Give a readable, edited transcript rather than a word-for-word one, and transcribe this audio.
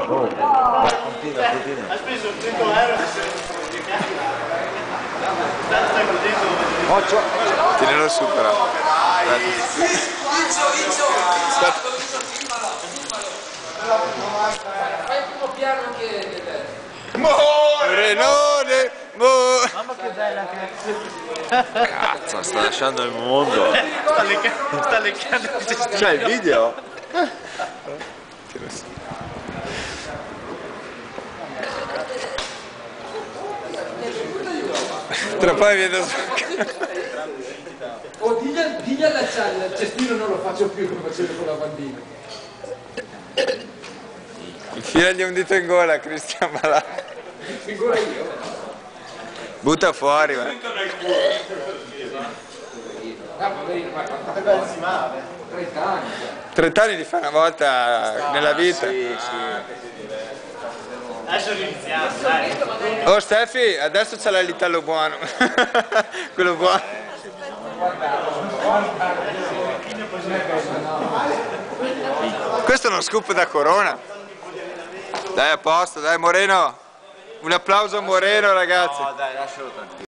Vai, continua. Ha speso 100 euro di stai godendo. Occhio. Tienilo su però. Fai il primo piano anche Renone! Mamma che bella che Cazzo, sta lasciando il mondo. sta leccando. C'è il video? Tienilo su. Tra poi vedo Oh, digli allacciare il cestino, non lo faccio più come facevo con la bambina. infilagli un dito in gola, Cristian Malà. Figura io. Butta fuori, va. Ah, poverino, ma quanto Beh, si male. 30 anni. 30 anni li fai una volta nella vita. Adesso riniziamo, dai. Oh Stefi, adesso c'è l'Italo buono. Quello buono. Questo è uno scoop da Corona. Dai, a posto, dai Moreno. Un applauso a Moreno, ragazzi. No, dai, lascialo tranquillo.